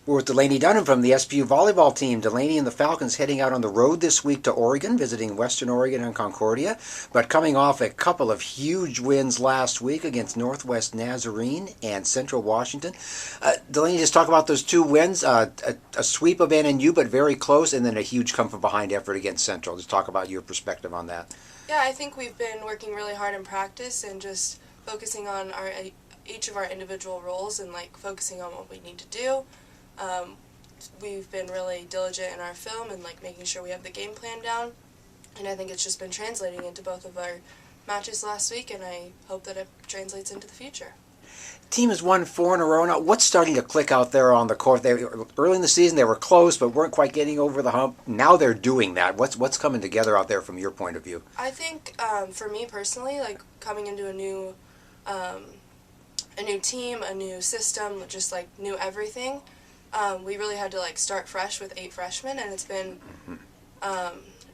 We're with Delaney Dunham from the SPU volleyball team. Delaney and the Falcons heading out on the road this week to Oregon, visiting Western Oregon and Concordia, but coming off a couple of huge wins last week against Northwest Nazarene and Central Washington. Delaney, just talk about those two wins, a sweep of NNU, but very close, and then a huge come-from-behind effort against Central. Just talk about your perspective on that. Yeah, I think we've been working really hard in practice and just focusing on each of our individual roles and focusing on what we need to do. We've been really diligent in our film and making sure we have the game plan down, and I think it's just been translating into both of our matches last week, and I hope that it translates into the future. Team has won 4 in a row now. What's starting to click out there on the court? Early in the season they were close but weren't quite getting over the hump. Now they're doing that. What's coming together out there from your point of view? I think for me personally, coming into a new team, a new system, just new everything. We really had to start fresh with 8 freshmen, and it's been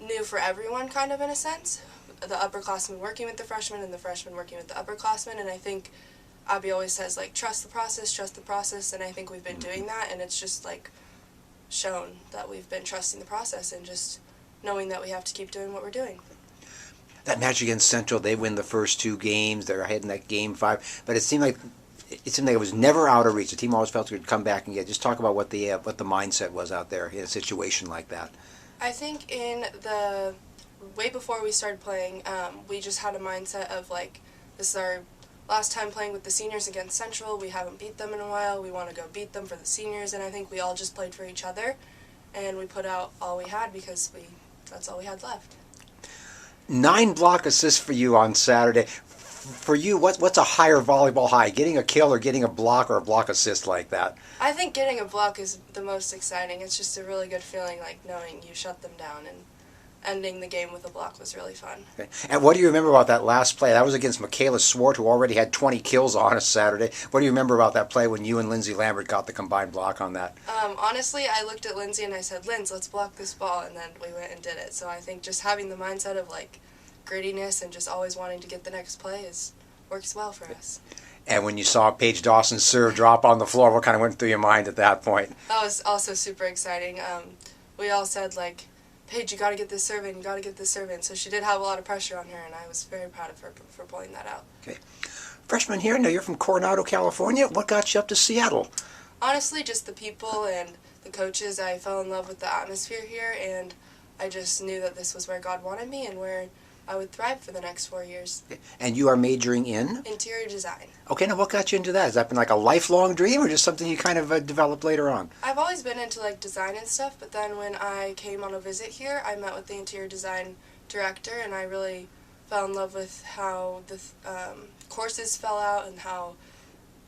new for everyone, kind of in a sense. The upperclassmen working with the freshmen, and the freshmen working with the upperclassmen. And I think Abby always says trust the process, and I think we've been doing that, and it's just shown that we've been trusting the process and just knowing that we have to keep doing what we're doing. That match against Central, they win the first 2 games. They're ahead in that game 5, but it seemed like it was never out of reach. The team always felt it could come back and get. Just talk about what the mindset was out there in a situation like that. I think in the way before we started playing, we just had a mindset of this is our last time playing with the seniors against Central. We haven't beat them in a while. We want to go beat them for the seniors, and I think we all just played for each other, and we put out all we had because that's all we had left. 9 block assists for you on Saturday. For you, what's a higher volleyball high? Getting a kill or getting a block or a block assist like that? I think getting a block is the most exciting. It's just a really good feeling, knowing you shut them down, and ending the game with a block was really fun. Okay. And what do you remember about that last play? That was against Michaela Swart, who already had 20 kills on us Saturday. What do you remember about that play when you and Lindsay Lambert got the combined block on that? Honestly, I looked at Lindsay and I said, "Linz, let's block this ball," and then we went and did it. So I think just having the mindset of grittiness and just always wanting to get the next play works well for us. And when you saw Paige Dawson's serve drop on the floor, what kind of went through your mind at that point? That was also super exciting. We all said, "Paige, you got to get this serve in, you got to get this serve in." So she did have a lot of pressure on her, and I was very proud of her for pulling that out. Okay. Freshman here, now you're from Coronado, California. What got you up to Seattle? Honestly, just the people and the coaches. I fell in love with the atmosphere here, and I just knew that this was where God wanted me and where I would thrive for the next 4 years. And you are majoring in? Interior design. Okay, now what got you into that? Has that been a lifelong dream or just something you kind of developed later on? I've always been into design and stuff, but then when I came on a visit here, I met with the interior design director, and I really fell in love with how the courses fell out and how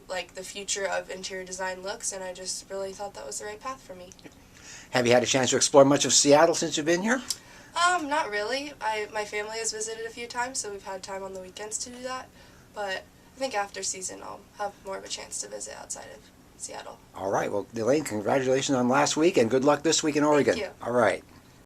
the future of interior design looks, and I just really thought that was the right path for me. Have you had a chance to explore much of Seattle since you've been here? Not really. My family has visited a few times, so we've had time on the weekends to do that. But I think after season I'll have more of a chance to visit outside of Seattle. All right. Well, Delaney, congratulations on last week, and good luck this week in Oregon. Thank you. All right.